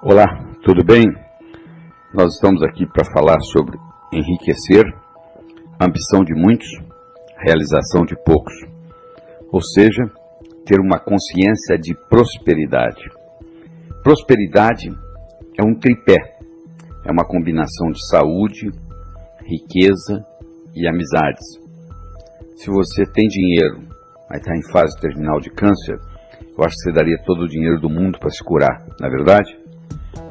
Olá, tudo bem? Nós estamos aqui para falar sobre enriquecer, ambição de muitos, realização de poucos. Ou seja, ter uma consciência de prosperidade. Prosperidade é um tripé, é uma combinação de saúde, riqueza e amizades. Se você tem dinheiro, mas está em fase terminal de câncer, eu acho que você daria todo o dinheiro do mundo para se curar, não é verdade?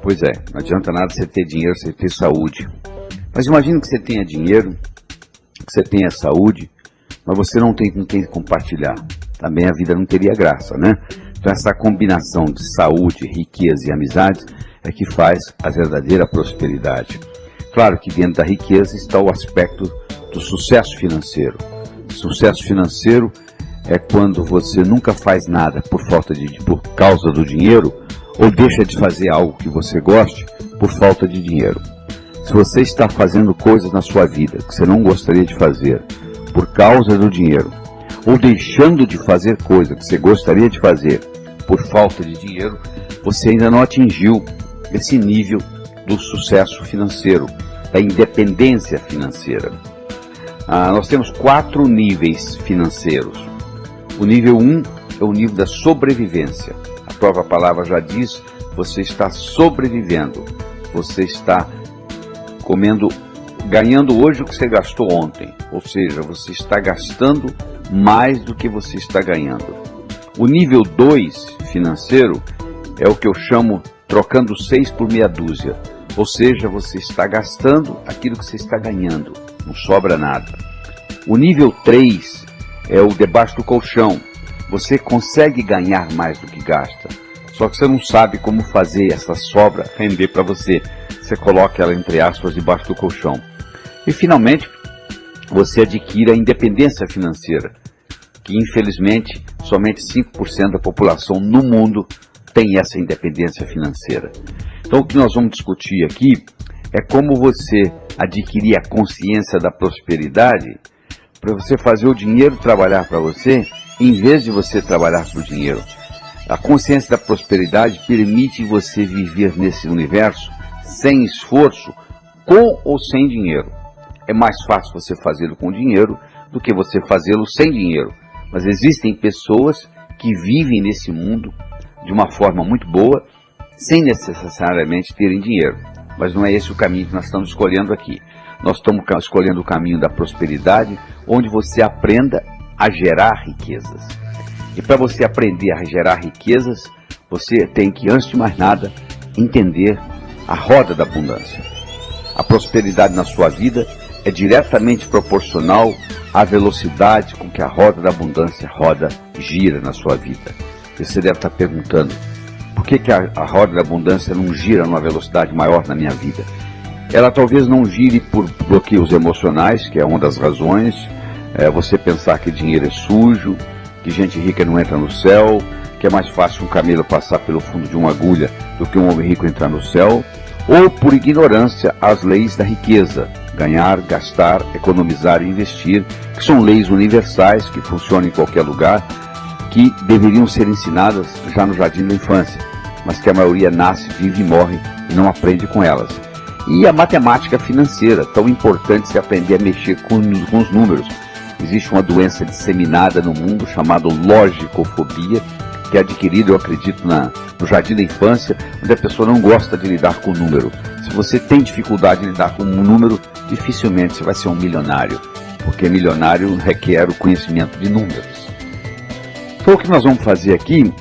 Pois é, não adianta nada você ter dinheiro, você ter saúde. Mas imagine que você tenha dinheiro, que você tenha saúde, mas você não tem com quem compartilhar. Também a vida não teria graça, né? Então essa combinação de saúde, riqueza e amizades é que faz a verdadeira prosperidade. Claro que dentro da riqueza está o aspecto do sucesso financeiro. Sucesso financeiro é quando você nunca faz nada por causa do dinheiro, ou deixa de fazer algo que você goste por falta de dinheiro. Se você está fazendo coisas na sua vida que você não gostaria de fazer por causa do dinheiro, ou deixando de fazer coisas que você gostaria de fazer por falta de dinheiro, você ainda não atingiu esse nível do sucesso financeiro, da independência financeira. Nós temos 4 níveis financeiros. O nível 1 é o nível da sobrevivência. A própria palavra já diz, você está sobrevivendo, você está ganhando hoje o que você gastou ontem, ou seja, você está gastando mais do que você está ganhando. O nível 2 financeiro é o que eu chamo trocando 6 por meia dúzia, ou seja, você está gastando aquilo que você está ganhando, não sobra nada. O nível 3 é o debaixo do colchão. Você consegue ganhar mais do que gasta, só que você não sabe como fazer essa sobra render para você. Você coloca ela, entre aspas, debaixo do colchão. E finalmente, você adquire a independência financeira, que infelizmente somente 5% da população no mundo tem essa independência financeira. Então o que nós vamos discutir aqui é como você adquirir a consciência da prosperidade para você fazer o dinheiro trabalhar para você, em vez de você trabalhar para o dinheiro. A consciência da prosperidade permite você viver nesse universo sem esforço, com ou sem dinheiro. É mais fácil você fazê-lo com dinheiro do que você fazê-lo sem dinheiro. Mas existem pessoas que vivem nesse mundo de uma forma muito boa, sem necessariamente terem dinheiro. Mas não é esse o caminho que nós estamos escolhendo aqui. Nós estamos escolhendo o caminho da prosperidade, onde você aprenda a gerar riquezas. E para você aprender a gerar riquezas, você tem que, antes de mais nada, entender a roda da abundância. A prosperidade na sua vida é diretamente proporcional à velocidade com que a roda da abundância gira na sua vida. Você deve estar perguntando, por que a roda da abundância não gira numa velocidade maior na minha vida? Ela talvez não gire por bloqueios emocionais, que é uma das razões. Você pensar que dinheiro é sujo, que gente rica não entra no céu, que é mais fácil um camelo passar pelo fundo de uma agulha do que um homem rico entrar no céu, ou por ignorância às leis da riqueza, ganhar, gastar, economizar e investir, que são leis universais que funcionam em qualquer lugar, que deveriam ser ensinadas já no jardim da infância, mas que a maioria nasce, vive e morre e não aprende com elas. E a matemática financeira, tão importante se aprender a mexer com os números. Existe uma doença disseminada no mundo chamada logicofobia, que é adquirida, eu acredito, no jardim da infância, onde a pessoa não gosta de lidar com o número. Se você tem dificuldade de lidar com um número, dificilmente você vai ser um milionário, porque milionário requer o conhecimento de números. Então o que nós vamos fazer aqui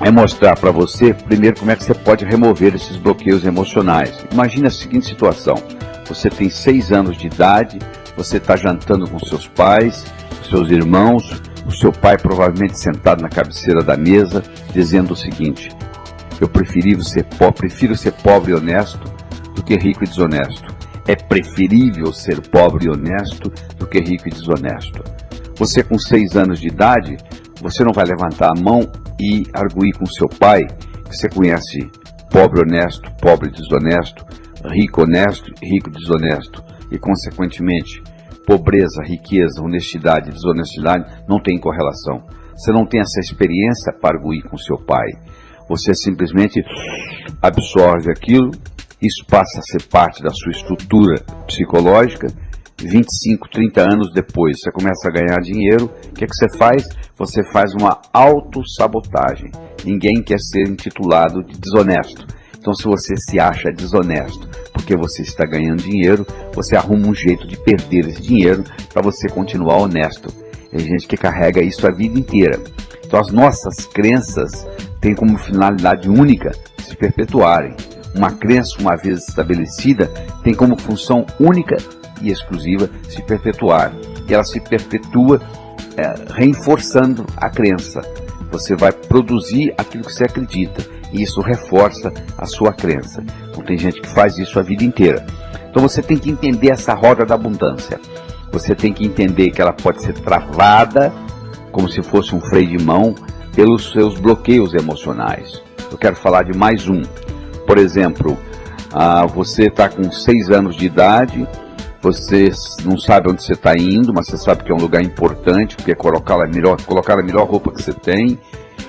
é mostrar para você, primeiro, como é que você pode remover esses bloqueios emocionais. Imagine a seguinte situação: você tem 6 anos de idade, você está jantando com seus pais, seus irmãos, o seu pai provavelmente sentado na cabeceira da mesa, dizendo o seguinte: eu prefiro ser pobre e honesto do que rico e desonesto. É preferível ser pobre e honesto do que rico e desonesto. Você com 6 anos de idade, você não vai levantar a mão e arguir com seu pai que você conhece pobre honesto, pobre desonesto, rico honesto e rico desonesto. E, consequentemente, pobreza, riqueza, honestidade e desonestidade não tem correlação. Você não tem essa experiência para arguir com seu pai. Você simplesmente absorve aquilo, isso passa a ser parte da sua estrutura psicológica. 25, 30 anos depois, você começa a ganhar dinheiro, o que você faz? Você faz uma autossabotagem. Ninguém quer ser intitulado de desonesto. Então, se você se acha desonesto porque você está ganhando dinheiro, você arruma um jeito de perder esse dinheiro para você continuar honesto. Tem gente que carrega isso a vida inteira. Então, as nossas crenças têm como finalidade única se perpetuarem. Uma crença, uma vez estabelecida, tem como função única e exclusiva se perpetuar. E ela se perpetua reforçando a crença. Você vai produzir aquilo que você acredita e isso reforça a sua crença. Então tem gente que faz isso a vida inteira. Então você tem que entender essa roda da abundância. Você tem que entender que ela pode ser travada como se fosse um freio de mão pelos seus bloqueios emocionais. Eu quero falar de mais um. Por exemplo, você está com 6 anos de idade, você não sabe onde você está indo, mas você sabe que é um lugar importante, porque é colocar a melhor roupa que você tem,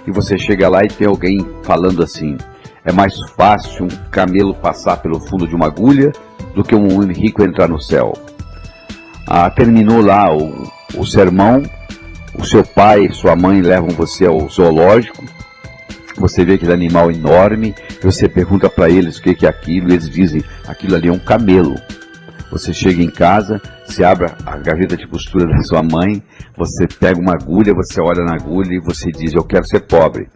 e você chega lá e tem alguém falando assim: é mais fácil um camelo passar pelo fundo de uma agulha do que um homem rico entrar no céu. Terminou lá o sermão, o seu pai e sua mãe levam você ao zoológico, você vê aquele animal enorme, você pergunta para eles o que é aquilo, e eles dizem: aquilo ali é um camelo. Você chega em casa, você abre a gaveta de costura da sua mãe, você pega uma agulha, você olha na agulha e você diz: eu quero ser pobre.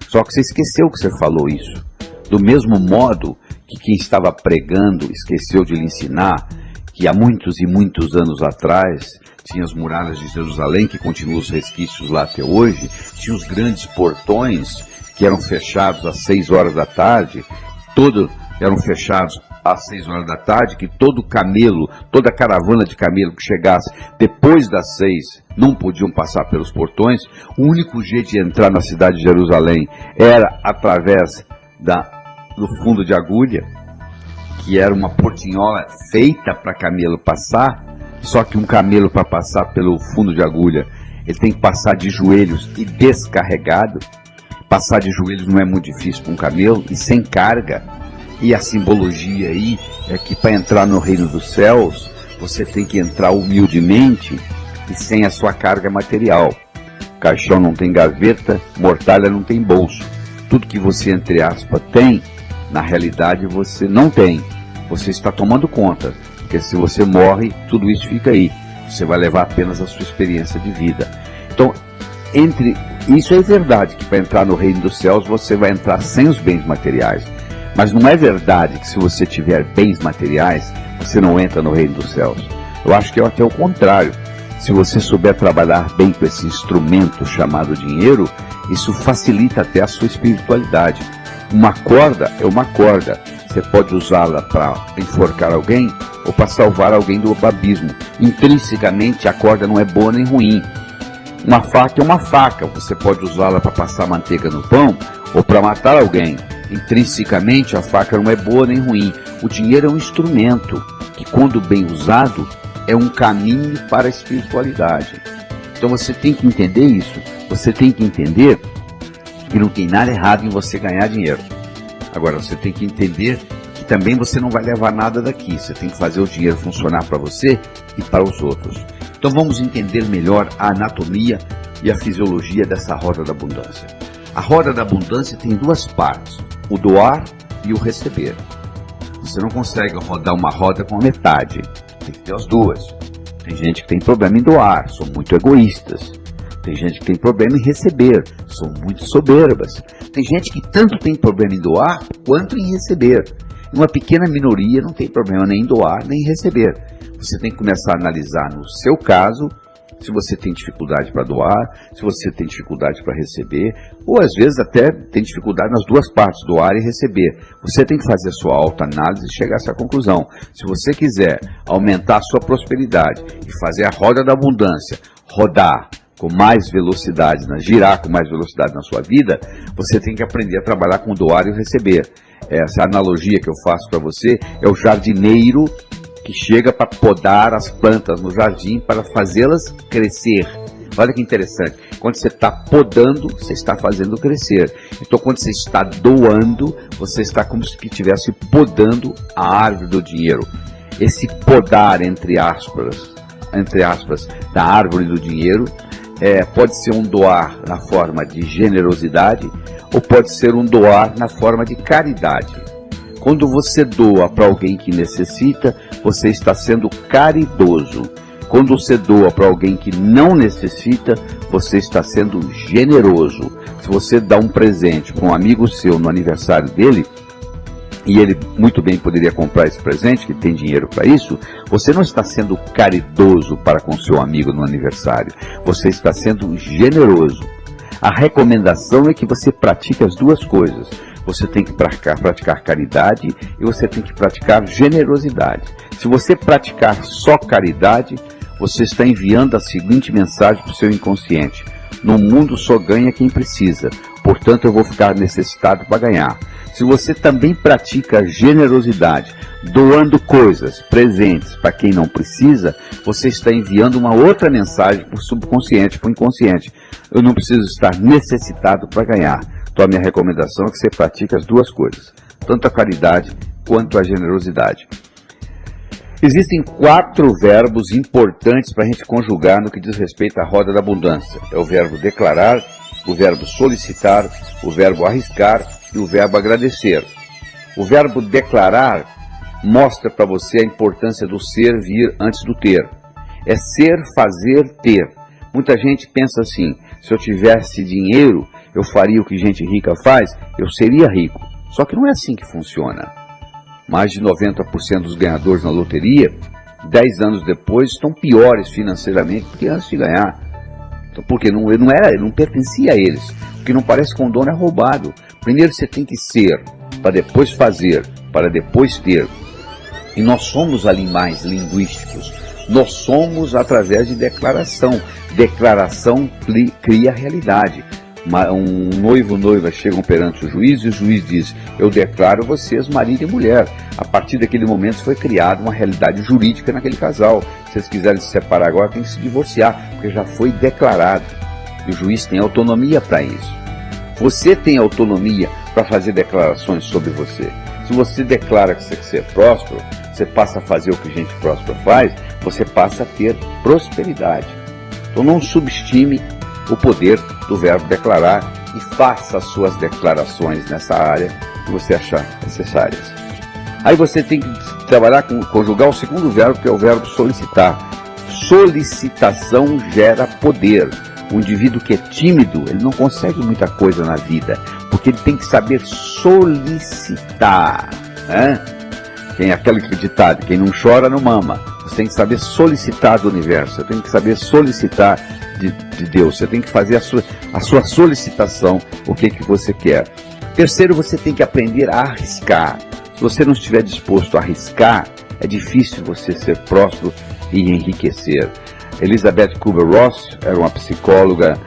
Só que você esqueceu que você falou isso. Do mesmo modo que quem estava pregando esqueceu de lhe ensinar que há muitos e muitos anos atrás tinha as muralhas de Jerusalém, que continuam os resquícios lá até hoje, tinha os grandes portões que eram fechados às 6 horas da tarde, eram fechados às 6 horas da tarde, que todo camelo, toda caravana de camelo que chegasse depois das 6 não podiam passar pelos portões. O único jeito de entrar na cidade de Jerusalém era através do fundo de agulha, que era uma portinhola feita para camelo passar, só que um camelo, para passar pelo fundo de agulha, ele tem que passar de joelhos e descarregado. Passar de joelhos não é muito difícil para um camelo, e sem carga. E a simbologia aí é que para entrar no reino dos céus, você tem que entrar humildemente e sem a sua carga material. Caixão não tem gaveta, mortalha não tem bolso. Tudo que você, entre aspas, tem, na realidade você não tem. Você está tomando conta, porque se você morre, tudo isso fica aí. Você vai levar apenas a sua experiência de vida. Então, isso é verdade, que para entrar no reino dos céus, você vai entrar sem os bens materiais. Mas não é verdade que se você tiver bens materiais, você não entra no reino dos céus. Eu acho que é até o contrário. Se você souber trabalhar bem com esse instrumento chamado dinheiro, isso facilita até a sua espiritualidade. Uma corda é uma corda. Você pode usá-la para enforcar alguém ou para salvar alguém do abismo. Intrinsecamente, a corda não é boa nem ruim. Uma faca é uma faca. Você pode usá-la para passar manteiga no pão ou para matar alguém. Intrinsecamente, a faca não é boa nem ruim. O dinheiro é um instrumento que, quando bem usado, é um caminho para a espiritualidade. Então você tem que entender isso. Você tem que entender que não tem nada errado em você ganhar dinheiro. Agora, você tem que entender que também você não vai levar nada daqui. Você tem que fazer o dinheiro funcionar para você e para os outros. Então vamos entender melhor a anatomia e a fisiologia dessa roda da abundância. A roda da abundância tem duas partes: o doar e o receber. Você não consegue rodar uma roda com a metade. Tem que ter as duas. Tem gente que tem problema em doar, são muito egoístas. Tem gente que tem problema em receber, são muito soberbas. Tem gente que tanto tem problema em doar quanto em receber. Uma pequena minoria não tem problema nem em doar nem em receber. Você tem que começar a analisar no seu caso, se você tem dificuldade para doar, se você tem dificuldade para receber, ou às vezes até tem dificuldade nas duas partes, doar e receber. Você tem que fazer a sua autoanálise e chegar a essa conclusão. Se você quiser aumentar a sua prosperidade e fazer a roda da abundância rodar com mais velocidade, girar com mais velocidade na sua vida, você tem que aprender a trabalhar com doar e receber. Essa analogia que eu faço para você é o jardineiro que chega para podar as plantas no jardim para fazê-las crescer. Olha que interessante. Quando você está podando, você está fazendo crescer. Então, quando você está doando, você está como se estivesse podando a árvore do dinheiro. Esse podar, entre aspas, da árvore do dinheiro, pode ser um doar na forma de generosidade ou pode ser um doar na forma de caridade. Quando você doa para alguém que necessita, você está sendo caridoso. Quando você doa para alguém que não necessita, você está sendo generoso. Se você dá um presente para um amigo seu no aniversário dele, e ele muito bem poderia comprar esse presente, que tem dinheiro para isso, você não está sendo caridoso para com seu amigo no aniversário. Você está sendo generoso. A recomendação é que você pratique as duas coisas. Você tem que praticar caridade e você tem que praticar generosidade. Se você praticar só caridade, você está enviando a seguinte mensagem para o seu inconsciente: no mundo só ganha quem precisa, portanto eu vou ficar necessitado para ganhar. Se você também pratica generosidade, doando coisas, presentes para quem não precisa, você está enviando uma outra mensagem para o subconsciente, para o inconsciente: eu não preciso estar necessitado para ganhar. Então a minha recomendação é que você pratique as duas coisas, tanto a caridade quanto a generosidade. Existem 4 verbos importantes para a gente conjugar no que diz respeito à roda da abundância. É o verbo declarar, o verbo solicitar, o verbo arriscar e o verbo agradecer. O verbo declarar mostra para você a importância do ser vir antes do ter. É ser, fazer, ter. Muita gente pensa assim: se eu tivesse dinheiro, eu faria o que gente rica faz, eu seria rico. Só que não é assim que funciona. Mais de 90% dos ganhadores na loteria, 10 anos depois, estão piores financeiramente do que antes de ganhar. Então, porque não pertencia a eles. Porque não parece que um dono é roubado. Primeiro você tem que ser, para depois fazer, para depois ter. E nós somos animais linguísticos. Nós somos através de declaração. Declaração cria realidade. Um noivo e noiva chegam perante o juiz e o juiz diz: eu declaro vocês marido e mulher. A partir daquele momento foi criada uma realidade jurídica naquele casal. Se vocês quiserem se separar agora, tem que se divorciar, porque já foi declarado. E o juiz tem autonomia para isso. Você tem autonomia para fazer declarações sobre você. Se você declara que você quer ser próspero, você passa a fazer o que gente próspera faz, você passa a ter prosperidade. Então não subestime o poder do verbo declarar e faça as suas declarações nessa área que você achar necessárias. Aí você tem que trabalhar conjugar o segundo verbo, que é o verbo solicitar. Solicitação gera poder. O indivíduo que é tímido, ele não consegue muita coisa na vida, porque ele tem que saber solicitar, né? Tem aquele ditado: quem não chora não mama. Você tem que saber solicitar do universo, você tem que saber solicitar de Deus, você tem que fazer a sua solicitação, o que você quer. Terceiro, você tem que aprender a arriscar. Se você não estiver disposto a arriscar, é difícil você ser próspero e enriquecer. Elizabeth Kubler-Ross era uma psicóloga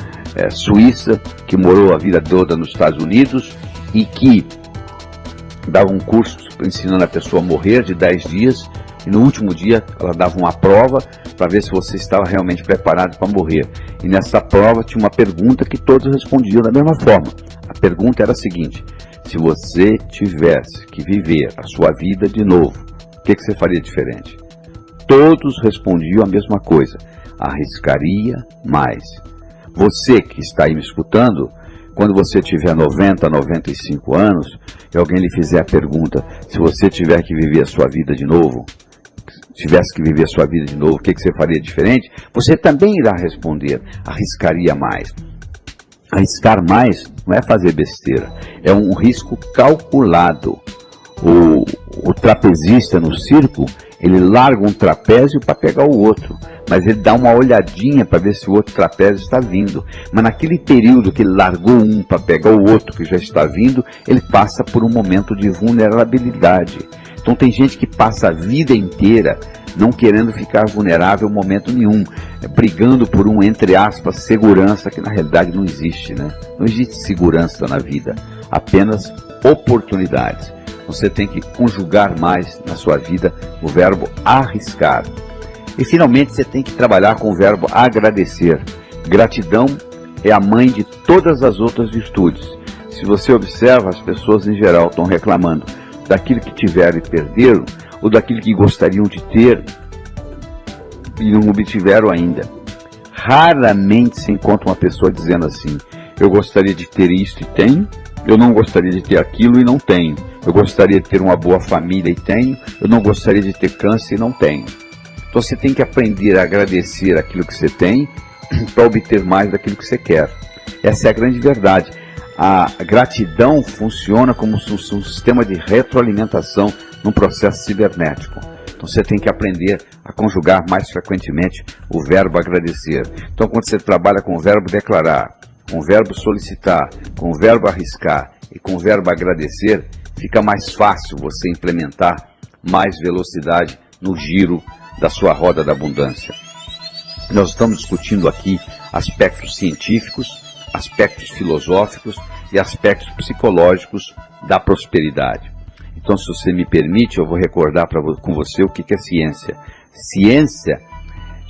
suíça que morou a vida toda nos Estados Unidos e que dava um curso ensinando a pessoa a morrer de 10 dias, e no último dia ela dava uma prova para ver se você estava realmente preparado para morrer. E nessa prova tinha uma pergunta que todos respondiam da mesma forma. A pergunta era a seguinte: se você tivesse que viver a sua vida de novo, o que você faria diferente? Todos respondiam a mesma coisa: arriscaria mais. Você que está aí me escutando, quando você tiver 90, 95 anos, e alguém lhe fizer a pergunta: se você tiver que viver a sua vida de novo, tivesse que viver a sua vida de novo, o que você faria diferente? Você também irá responder: arriscaria mais. Arriscar mais não é fazer besteira, é um risco calculado. O trapezista no circo, ele larga um trapézio para pegar o outro, mas ele dá uma olhadinha para ver se o outro trapézio está vindo. Mas naquele período que ele largou um para pegar o outro que já está vindo, ele passa por um momento de vulnerabilidade. Então tem gente que passa a vida inteira não querendo ficar vulnerável em momento nenhum, brigando por um, entre aspas, segurança, que na realidade não existe, né? Não existe segurança na vida, apenas oportunidades. Você tem que conjugar mais na sua vida o verbo arriscar. E finalmente você tem que trabalhar com o verbo agradecer. Gratidão é a mãe de todas as outras virtudes. Se você observa, as pessoas em geral estão reclamando daquilo que tiveram e perderam, ou daquilo que gostariam de ter e não obtiveram ainda. Raramente se encontra uma pessoa dizendo assim: eu gostaria de ter isto e tenho, eu não gostaria de ter aquilo e não tenho, eu gostaria de ter uma boa família e tenho, eu não gostaria de ter câncer e não tenho. Então você tem que aprender a agradecer aquilo que você tem para obter mais daquilo que você quer. Essa é a grande verdade. A gratidão funciona como um sistema de retroalimentação num processo cibernético. Então você tem que aprender a conjugar mais frequentemente o verbo agradecer. Então quando você trabalha com o verbo declarar, com o verbo solicitar, com o verbo arriscar e com o verbo agradecer, fica mais fácil você implementar mais velocidade no giro da sua roda da abundância. Nós estamos discutindo aqui aspectos científicos, aspectos filosóficos e aspectos psicológicos da prosperidade. Então, se você me permite, eu vou recordar com você o que é ciência. Ciência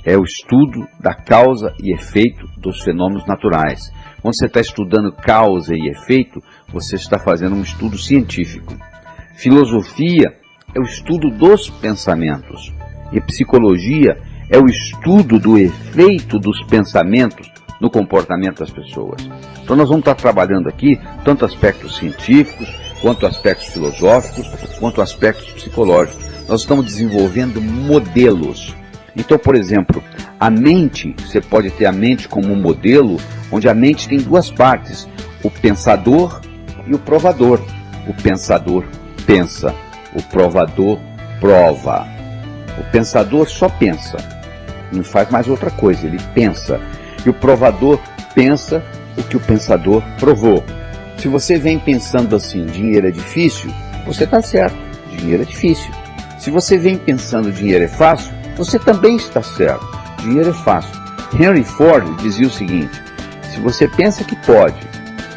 é o estudo da causa e efeito dos fenômenos naturais. Quando você está estudando causa e efeito, você está fazendo um estudo científico. Filosofia é o estudo dos pensamentos. E psicologia é o estudo do efeito dos pensamentos no comportamento das pessoas. Então nós vamos estar trabalhando aqui tanto aspectos científicos, quanto aspectos filosóficos, quanto aspectos psicológicos. Nós estamos desenvolvendo modelos. Então, por exemplo, a mente, você pode ter a mente como um modelo, onde a mente tem duas partes, o pensador e o provador. O pensador pensa, o provador prova. O pensador só pensa, não faz mais outra coisa, ele pensa. E o provador pensa o que o pensador provou. Se você vem pensando assim, dinheiro é difícil, você está certo, dinheiro é difícil. Se você vem pensando dinheiro é fácil, você também está certo, dinheiro é fácil. Henry Ford dizia o seguinte: se você pensa que pode,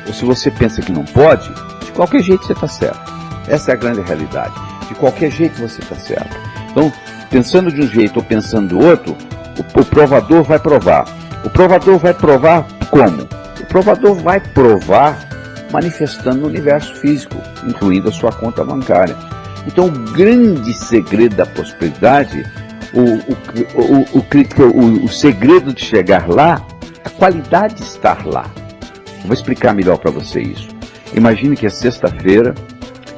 ou se você pensa que não pode, de qualquer jeito você está certo. Essa é a grande realidade, de qualquer jeito você está certo. Então, pensando de um jeito ou pensando do outro, o provador vai provar. O provador vai provar como? O provador vai provar manifestando no universo físico, incluindo a sua conta bancária. Então, o grande segredo da prosperidade, o segredo de chegar lá, a qualidade de estar lá. Eu vou explicar melhor para você isso. Imagine que é sexta-feira,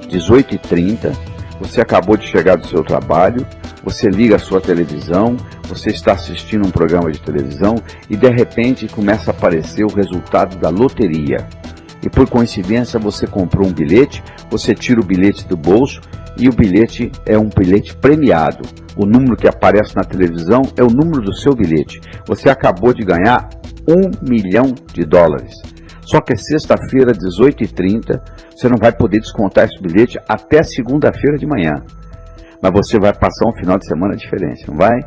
18h30, você acabou de chegar do seu trabalho, você liga a sua televisão, você está assistindo um programa de televisão e de repente começa a aparecer o resultado da loteria. E por coincidência você comprou um bilhete, você tira o bilhete do bolso e o bilhete é um bilhete premiado. O número que aparece na televisão é o número do seu bilhete. Você acabou de ganhar $1 milhão. Só que é sexta-feira, 18h30, você não vai poder descontar esse bilhete até segunda-feira de manhã. Mas você vai passar um final de semana diferente, não vai?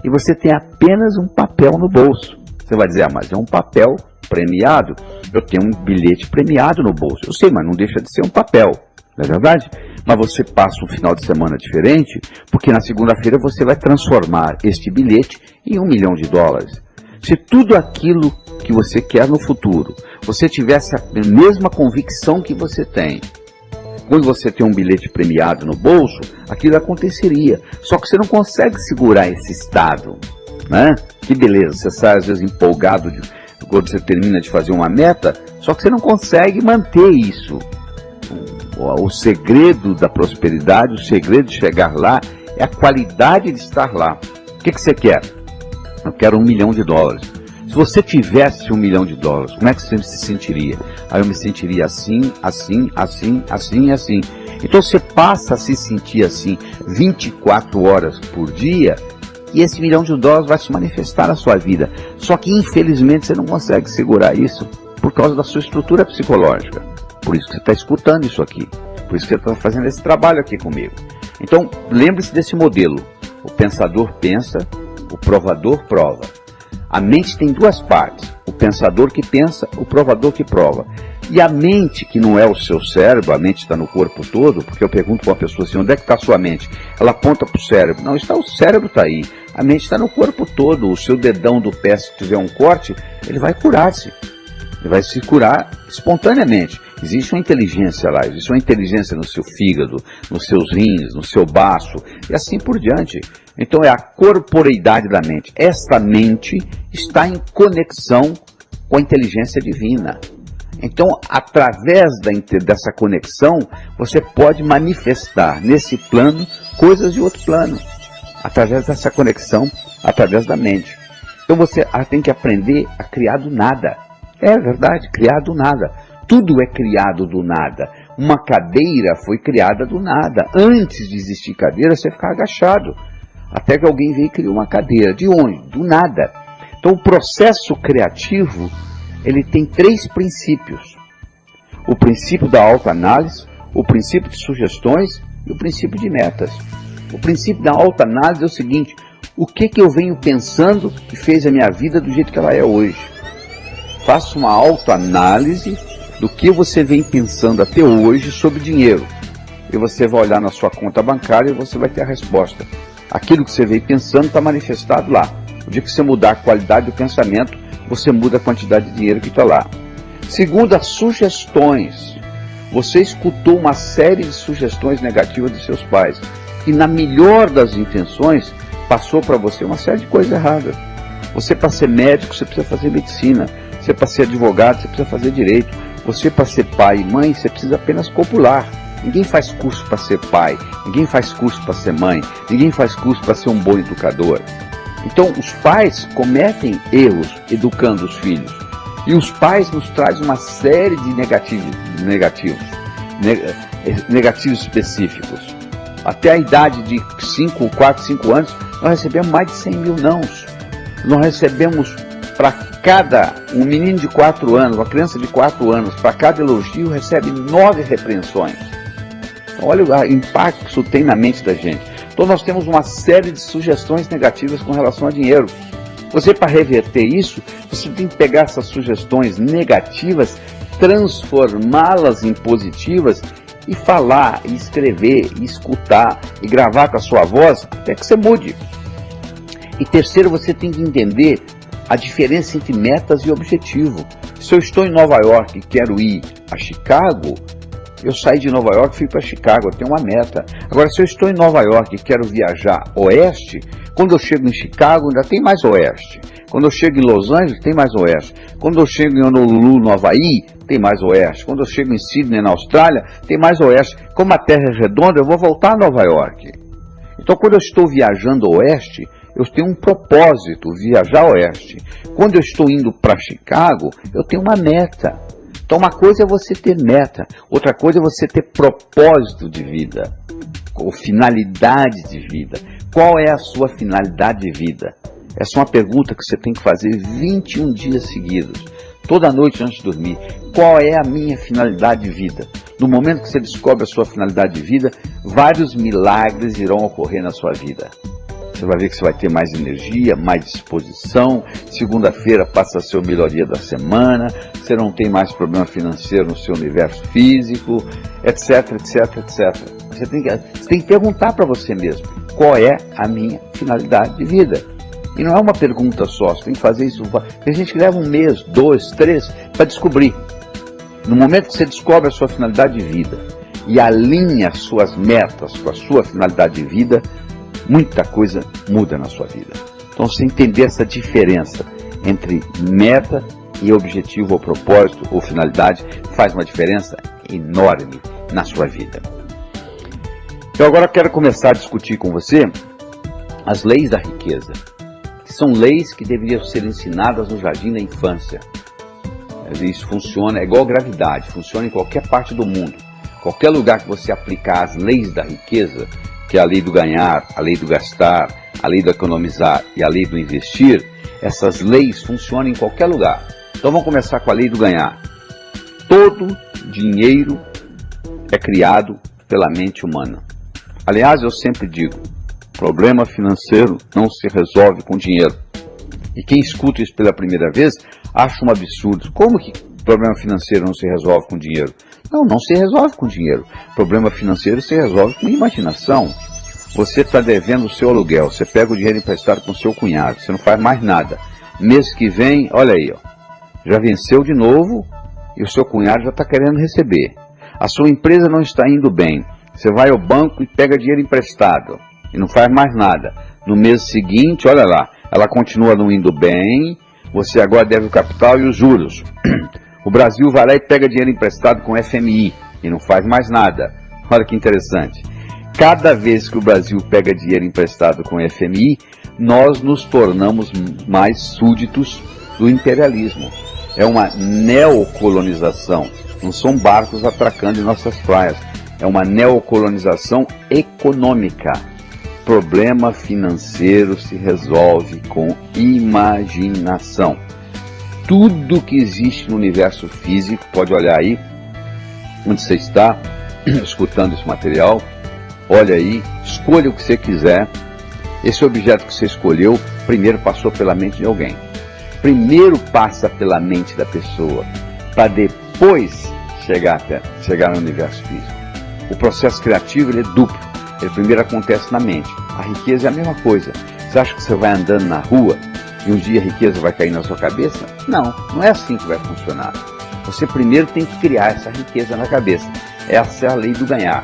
E você tem apenas um papel no bolso. Você vai dizer: mas é um papel premiado. Eu tenho um bilhete premiado no bolso. Eu sei, mas não deixa de ser um papel, não é verdade? Mas você passa um final de semana diferente, porque na segunda-feira você vai transformar este bilhete em $1 milhão. Se tudo aquilo que você quer no futuro, você tivesse a mesma convicção que você tem, quando você tem um bilhete premiado no bolso, aquilo aconteceria. Só que você não consegue segurar esse estado, né? Que beleza, você sai às vezes empolgado quando você termina de fazer uma meta, só que você não consegue manter isso. O segredo da prosperidade, o segredo de chegar lá, é a qualidade de estar lá. O que você quer? Eu quero $1 milhão. Se você tivesse $1 milhão, como é que você se sentiria? Aí eu me sentiria assim, assim, assim, assim e assim. Então você passa a se sentir assim 24 horas por dia e esse $1 milhão vai se manifestar na sua vida. Só que infelizmente você não consegue segurar isso por causa da sua estrutura psicológica. Por isso que você está escutando isso aqui. Por isso que você está fazendo esse trabalho aqui comigo. Então lembre-se desse modelo. O pensador pensa, o provador prova. A mente tem duas partes, o pensador que pensa, o provador que prova. E a mente, que não é o seu cérebro, a mente está no corpo todo, porque eu pergunto para uma pessoa assim, onde é que está a sua mente? Ela aponta para o cérebro. Não, o cérebro está aí. A mente está no corpo todo. O seu dedão do pé, se tiver um corte, ele vai curar-se. Ele vai se curar espontaneamente. Existe uma inteligência lá, existe uma inteligência no seu fígado, nos seus rins, no seu baço, e assim por diante. Então é a corporeidade da mente. Esta mente está em conexão com a inteligência divina. Então, através dessa conexão, você pode manifestar nesse plano coisas de outro plano. Através dessa conexão, através da mente. Então você tem que aprender a criar do nada. É verdade, criar do nada. Tudo é criado do nada. Uma cadeira foi criada do nada. Antes de existir cadeira, você ficava agachado. Até que alguém veio e criou uma cadeira. De onde? Do nada. Então o processo criativo, ele tem 3 princípios. O princípio da autoanálise, o princípio de sugestões e o princípio de metas. O princípio da autoanálise é o seguinte: o que eu venho pensando que fez a minha vida do jeito que ela é hoje? Faça uma autoanálise do que você vem pensando até hoje sobre dinheiro. E você vai olhar na sua conta bancária e você vai ter a resposta. Aquilo que você vem pensando está manifestado lá. O dia que você mudar a qualidade do pensamento, você muda a quantidade de dinheiro que está lá. Segundo, as sugestões. Você escutou uma série de sugestões negativas dos seus pais. E na melhor das intenções, passou para você uma série de coisas erradas. Você, para ser médico, você precisa fazer medicina. Você, para ser advogado, você precisa fazer direito. Você, para ser pai e mãe, você precisa apenas copular. Ninguém faz curso para ser pai. Ninguém faz curso para ser mãe. Ninguém faz curso para ser um bom educador. Então, os pais cometem erros educando os filhos. E os pais nos trazem uma série de negativos específicos. Até a idade de 4, 5 anos, nós recebemos mais de 100 mil nãos. Nós recebemos para um menino de 4 anos, uma criança de 4 anos, para cada elogio, recebe 9 repreensões. Então, olha o impacto que isso tem na mente da gente. Então nós temos uma série de sugestões negativas com relação a dinheiro. Você, para reverter isso, você tem que pegar essas sugestões negativas, transformá-las em positivas e falar, e escrever, e escutar, e gravar com a sua voz, até que você mude. E terceiro, você tem que entender a diferença entre metas e objetivo. Se eu estou em Nova York e quero ir a Chicago, eu saí de Nova York e fui para Chicago, eu tenho uma meta. Agora, se eu estou em Nova York e quero viajar oeste, quando eu chego em Chicago ainda tem mais oeste. Quando eu chego em Los Angeles, tem mais oeste. Quando eu chego em Honolulu, no Havaí, tem mais oeste. Quando eu chego em Sydney, na Austrália, tem mais oeste. Como a Terra é redonda, eu vou voltar a Nova York. Então, quando eu estou viajando oeste, eu tenho um propósito, viajar oeste. Quando eu estou indo para Chicago, eu tenho uma meta. Então, uma coisa é você ter meta, outra coisa é você ter propósito de vida, ou finalidade de vida. Qual é a sua finalidade de vida? Essa é uma pergunta que você tem que fazer 21 dias seguidos, toda noite antes de dormir. Qual é a minha finalidade de vida? No momento que você descobre a sua finalidade de vida, vários milagres irão ocorrer na sua vida. Você vai ver que você vai ter mais energia, mais disposição. Segunda-feira passa a ser o melhor dia da semana. Você não tem mais problema financeiro no seu universo físico, etc, etc, etc. Você tem que perguntar para você mesmo, qual é a minha finalidade de vida? E não é uma pergunta só, você tem que fazer isso. Tem gente que leva 1 mês, 2, 3 para descobrir. No momento que você descobre a sua finalidade de vida e alinha as suas metas com a sua finalidade de vida, muita coisa muda na sua vida. Então, você entender essa diferença entre meta e objetivo ou propósito ou finalidade faz uma diferença enorme na sua vida. Eu agora quero começar a discutir com você as leis da riqueza, que são leis que deveriam ser ensinadas no jardim da infância. Isso funciona, é igual gravidade, funciona em qualquer parte do mundo. Qualquer lugar que você aplicar as leis da riqueza, que é a lei do ganhar, a lei do gastar, a lei do economizar e a lei do investir, essas leis funcionam em qualquer lugar. Então vamos começar com a lei do ganhar. Todo dinheiro é criado pela mente humana. Aliás, eu sempre digo, problema financeiro não se resolve com dinheiro. E quem escuta isso pela primeira vez acha um absurdo. Como que problema financeiro não se resolve com dinheiro. Não, não se resolve com dinheiro. Problema financeiro se resolve com imaginação. Você está devendo o seu aluguel, você pega o dinheiro emprestado com o seu cunhado, você não faz mais nada. Mês que vem, olha aí, ó, já venceu de novo e o seu cunhado já está querendo receber. A sua empresa não está indo bem. Você vai ao banco e pega dinheiro emprestado e não faz mais nada. No mês seguinte, olha lá, ela continua não indo bem, você agora deve o capital e os juros. O Brasil vai lá e pega dinheiro emprestado com FMI e não faz mais nada. Olha que interessante. Cada vez que o Brasil pega dinheiro emprestado com FMI, nós nos tornamos mais súditos do imperialismo. É uma neocolonização. Não são barcos atracando em nossas praias. É uma neocolonização econômica. Problema financeiro se resolve com imaginação. Tudo que existe no universo físico, pode olhar aí, onde você está, escutando esse material, olha aí, escolha o que você quiser. Esse objeto que você escolheu, primeiro passou pela mente de alguém. Primeiro passa pela mente da pessoa, para depois chegar no universo físico. O processo criativo ele é duplo. Ele primeiro acontece na mente. A riqueza é a mesma coisa. Você acha que você vai andando na rua e um dia a riqueza vai cair na sua cabeça? Não, não é assim que vai funcionar. Você primeiro tem que criar essa riqueza na cabeça. Essa é a lei do ganhar.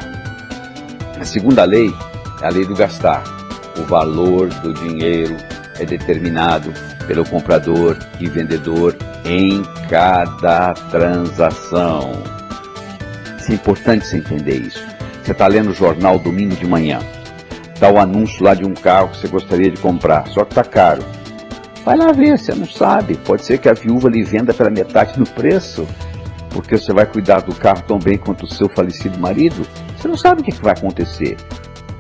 A segunda lei é a lei do gastar. O valor do dinheiro é determinado pelo comprador e vendedor em cada transação. Isso é importante você entender isso. Você está lendo o jornal domingo de manhã. Está o anúncio lá de um carro que você gostaria de comprar, só que está caro. Vai lá ver, você não sabe. Pode ser que a viúva lhe venda pela metade do preço, porque você vai cuidar do carro tão bem quanto o seu falecido marido. Você não sabe o que vai acontecer.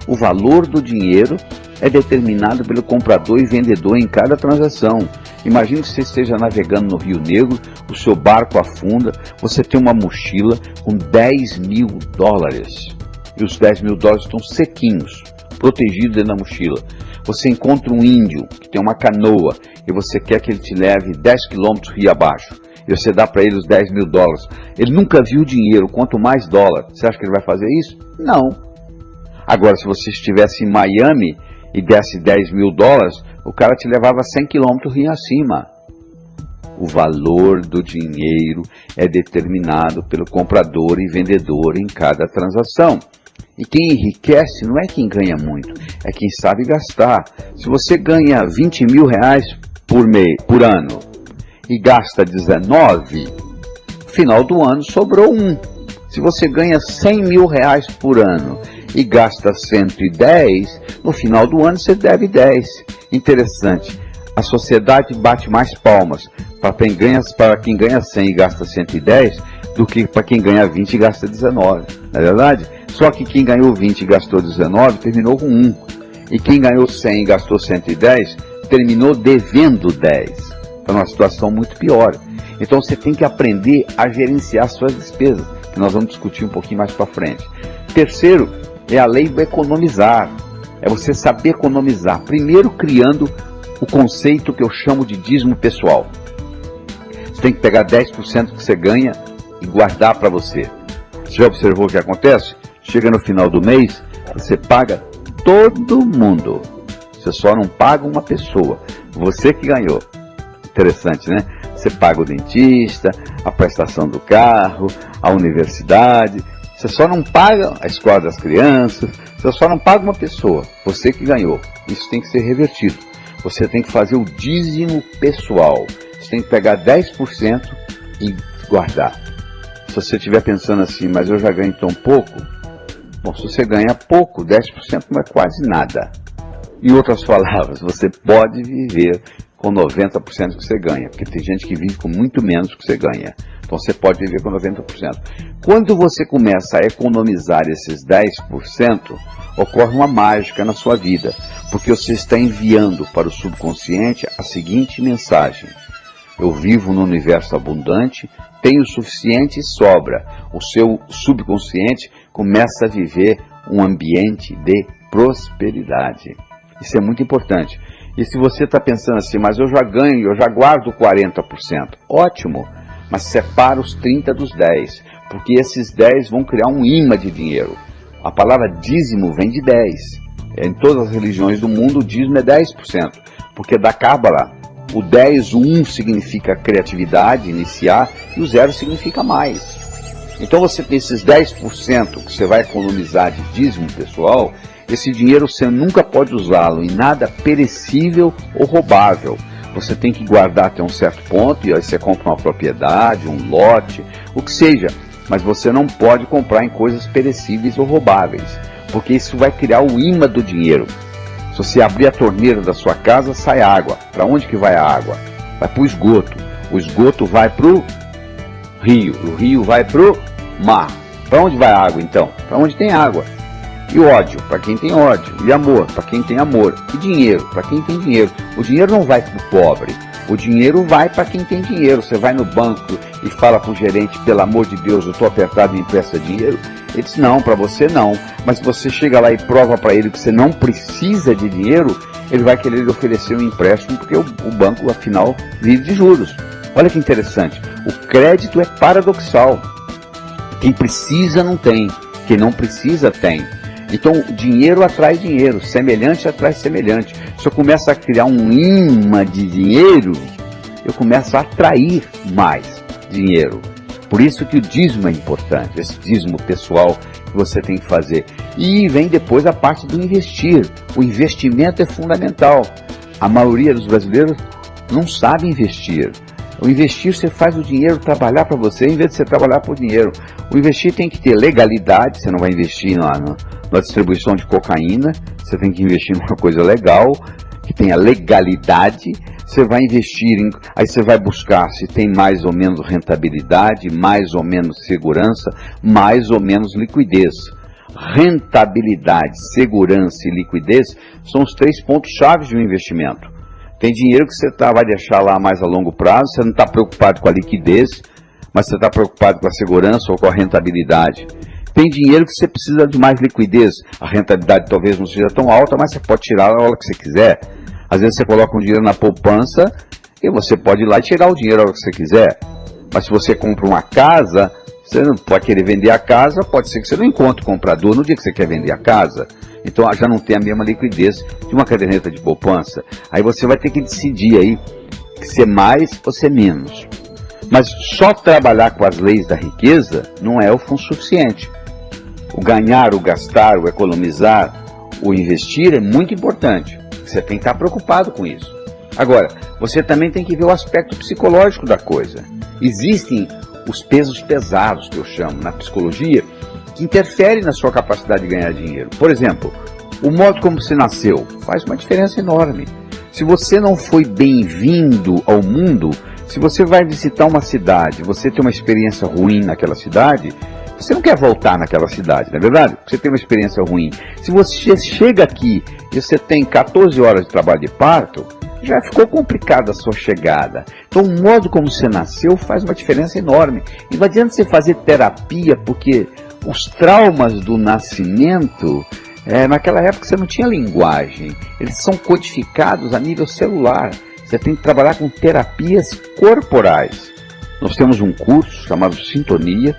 O valor do dinheiro é determinado pelo comprador e vendedor em cada transação. Imagine que você esteja navegando no Rio Negro, o seu barco afunda, você tem uma mochila com $10.000 e os $10.000 estão sequinhos, protegidos dentro da mochila. Você encontra um índio que tem uma canoa e você quer que ele te leve 10 quilômetros rio abaixo e você dá para ele os $10.000. Ele nunca viu dinheiro, quanto mais dólar. Você acha que ele vai fazer isso? Não. Agora, se você estivesse em Miami e desse $10.000, o cara te levava 100 quilômetros rio acima. O valor do dinheiro é determinado pelo comprador e vendedor em cada transação. E quem enriquece não é quem ganha muito, é quem sabe gastar. Se você ganha R$20.000 por ano e gasta 19, no final do ano sobrou 1. Se você ganha R$100.000 por ano e gasta 110, no final do ano você deve 10. Interessante, a sociedade bate mais palmas para quem ganha 100 e gasta 110 do que para quem ganha 20 e gasta 19, não é verdade? Só que quem ganhou 20 e gastou 19 terminou com 1. E quem ganhou 100 e gastou 110 terminou devendo 10. Está numa situação muito pior. Então você tem que aprender a gerenciar suas despesas, que nós vamos discutir um pouquinho mais para frente. Terceiro, é a lei do economizar. É você saber economizar. Primeiro criando o conceito que eu chamo de dízimo pessoal. Você tem que pegar 10% que você ganha e guardar para você. Você já observou o que acontece? Chega no final do mês, você paga todo mundo. Você só não paga uma pessoa. Você que ganhou. Interessante, né? Você paga o dentista, a prestação do carro, a universidade. Você só não paga a escola das crianças. Você só não paga uma pessoa. Você que ganhou. Isso tem que ser revertido. Você tem que fazer o dízimo pessoal. Você tem que pegar 10% e guardar. Se você estiver pensando assim, mas eu já ganho tão pouco. Bom, se você ganha pouco, 10% não é quase nada. Em outras palavras, você pode viver com 90% que você ganha, porque tem gente que vive com muito menos que você ganha. Então você pode viver com 90%. Quando você começa a economizar esses 10%, ocorre uma mágica na sua vida, porque você está enviando para o subconsciente a seguinte mensagem: eu vivo no universo abundante, tenho o suficiente e sobra. O seu subconsciente começa a viver um ambiente de prosperidade. Isso é muito importante. E se você está pensando assim, mas eu já ganho, eu já guardo 40%. Ótimo! mas separa os 30 dos 10, porque esses 10 vão criar um imã de dinheiro. A palavra dízimo vem de 10. Em todas as religiões do mundo, o dízimo é 10%, porque da Cábala, o 10, o 1 significa criatividade, iniciar, e o 0 significa mais. Então você tem esses 10% que você vai economizar de dízimo pessoal, esse dinheiro você nunca pode usá-lo em nada perecível ou roubável. Você tem que guardar até um certo ponto, e aí você compra uma propriedade, um lote, o que seja. Mas você não pode comprar em coisas perecíveis ou roubáveis, porque isso vai criar o imã do dinheiro. Se você abrir a torneira da sua casa, sai água. Para onde que vai a água? Vai para o esgoto. O esgoto vai para o rio. O rio vai para o mar. Para onde vai a água então? Para onde tem água. E ódio, para quem tem ódio. E amor, para quem tem amor. E dinheiro, para quem tem dinheiro. O dinheiro não vai para o pobre. O dinheiro vai para quem tem dinheiro. Você vai no banco e fala para o gerente, pelo amor de Deus, eu estou apertado, me empresta dinheiro. Ele diz, não, para você não. Mas se você chega lá e prova para ele que você não precisa de dinheiro, ele vai querer lhe oferecer um empréstimo, porque o banco, afinal, vive de juros. Olha que interessante. O crédito é paradoxal. Quem precisa não tem. Quem não precisa tem. Então, dinheiro atrai dinheiro. Semelhante atrai semelhante. Se eu começo a criar um imã de dinheiro, eu começo a atrair mais dinheiro. Por isso que o dízimo é importante, esse dízimo pessoal que você tem que fazer. E vem depois a parte do investir. O investimento é fundamental. A maioria dos brasileiros não sabe investir. O investir, você faz o dinheiro trabalhar para você, em vez de você trabalhar por dinheiro. O investir tem que ter legalidade, você não vai investir na distribuição de cocaína, você tem que investir numa coisa legal, que tenha legalidade. Você vai investir, aí você vai buscar se tem mais ou menos rentabilidade, mais ou menos segurança, mais ou menos liquidez. Rentabilidade, segurança e liquidez são os 3 pontos-chave de um investimento. Tem dinheiro que você vai deixar lá mais a longo prazo, você não está preocupado com a liquidez, mas você está preocupado com a segurança ou com a rentabilidade. Tem dinheiro que você precisa de mais liquidez, a rentabilidade talvez não seja tão alta, mas você pode tirar a hora que você quiser. Às vezes você coloca um dinheiro na poupança e você pode ir lá e tirar o dinheiro a hora que você quiser. Mas se você compra uma casa, você não pode querer vender a casa, pode ser que você não encontre comprador no dia que você quer vender a casa. Então já não tem a mesma liquidez de uma caderneta de poupança. Aí você vai ter que decidir aí ser mais ou ser menos. Mas só trabalhar com as leis da riqueza não é o suficiente. O ganhar, o gastar, o economizar, o investir é muito importante. Você tem que estar preocupado com isso. Agora, você também tem que ver o aspecto psicológico da coisa. Existem os pesos pesados, que eu chamo, na psicologia, que interferem na sua capacidade de ganhar dinheiro. Por exemplo, o modo como você nasceu faz uma diferença enorme. Se você não foi bem-vindo ao mundo, se você vai visitar uma cidade, você tem uma experiência ruim naquela cidade, você não quer voltar naquela cidade, não é verdade? Você tem uma experiência ruim. Se você chega aqui e você tem 14 horas de trabalho de parto, já ficou complicada a sua chegada. Então o modo como você nasceu faz uma diferença enorme. E não adianta você fazer terapia, porque os traumas do nascimento, naquela época você não tinha linguagem. Eles são codificados a nível celular. Você tem que trabalhar com terapias corporais. Nós temos um curso chamado Sintonia,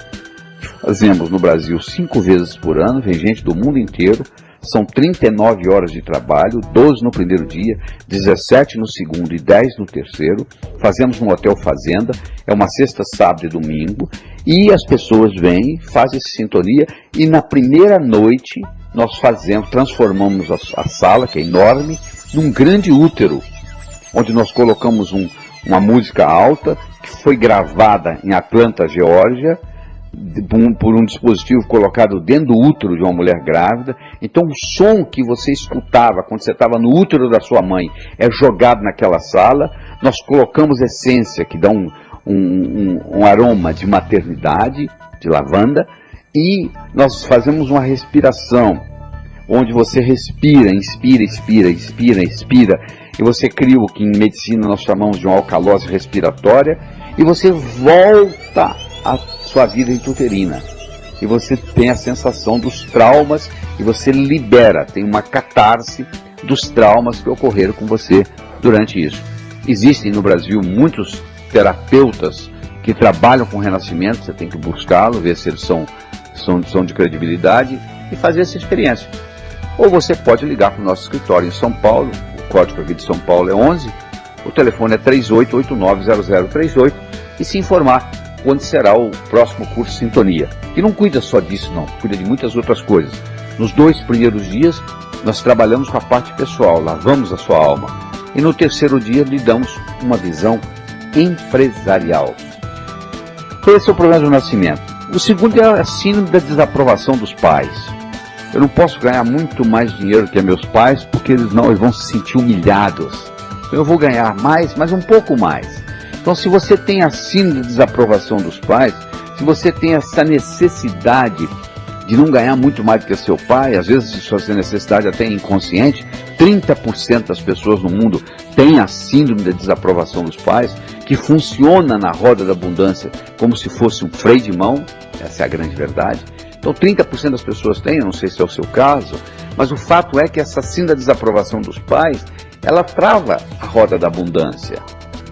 fazemos no Brasil 5 vezes por ano, vem gente do mundo inteiro, são 39 horas de trabalho, 12 no primeiro dia, 17 no segundo e 10 no terceiro, fazemos no Hotel Fazenda, é uma sexta, sábado e domingo, e as pessoas vêm, fazem essa sintonia, e na primeira noite nós transformamos a sala, que é enorme, num grande útero, onde nós colocamos uma música alta, que foi gravada em Atlanta, Geórgia, por um dispositivo colocado dentro do útero de uma mulher grávida. Então o som que você escutava quando você estava no útero da sua mãe é jogado naquela sala. Nós colocamos essência que dá um aroma de maternidade, de lavanda, e nós fazemos uma respiração onde você respira, inspira, expira, inspira, expira, e você cria o que em medicina nós chamamos de uma alcalose respiratória, e você volta a sua vida intrauterina, e você tem a sensação dos traumas, e você libera, tem uma catarse dos traumas que ocorreram com você durante isso. Existem no Brasil muitos terapeutas que trabalham com renascimento, você tem que buscá-lo, ver se eles são de credibilidade e fazer essa experiência. Ou você pode ligar para o nosso escritório em São Paulo, o código aqui de São Paulo é 11, o telefone é 38890038 e se informar quando será o próximo curso Sintonia. Que não cuida só disso não, cuida de muitas outras coisas. Nos 2 primeiros dias nós trabalhamos com a parte pessoal, lavamos a sua alma. E no 3º dia lhe damos uma visão empresarial. Esse é o problema do nascimento. O segundo é a síndrome da desaprovação dos pais. Eu não posso ganhar muito mais dinheiro que meus pais porque eles vão se sentir humilhados. Eu vou ganhar mais, mas um pouco mais. Então, se você tem a síndrome de desaprovação dos pais, se você tem essa necessidade de não ganhar muito mais do que seu pai, às vezes essa necessidade até é inconsciente, 30% das pessoas no mundo têm a síndrome da desaprovação dos pais, que funciona na roda da abundância como se fosse um freio de mão, essa é a grande verdade. Então 30% das pessoas têm, eu não sei se é o seu caso, mas o fato é que essa síndrome da desaprovação dos pais, ela trava a roda da abundância.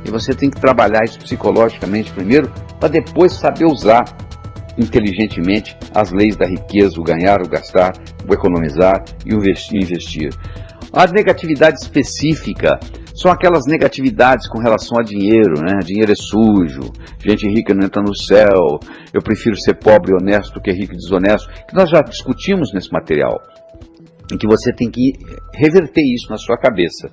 E você tem que trabalhar isso psicologicamente primeiro, para depois saber usar inteligentemente as leis da riqueza, o ganhar, o gastar, o economizar e o investir. A negatividade específica são aquelas negatividades com relação a dinheiro, né? Dinheiro é sujo, gente rica não entra no céu, eu prefiro ser pobre e honesto do que rico e desonesto, que nós já discutimos nesse material, em que você tem que reverter isso na sua cabeça.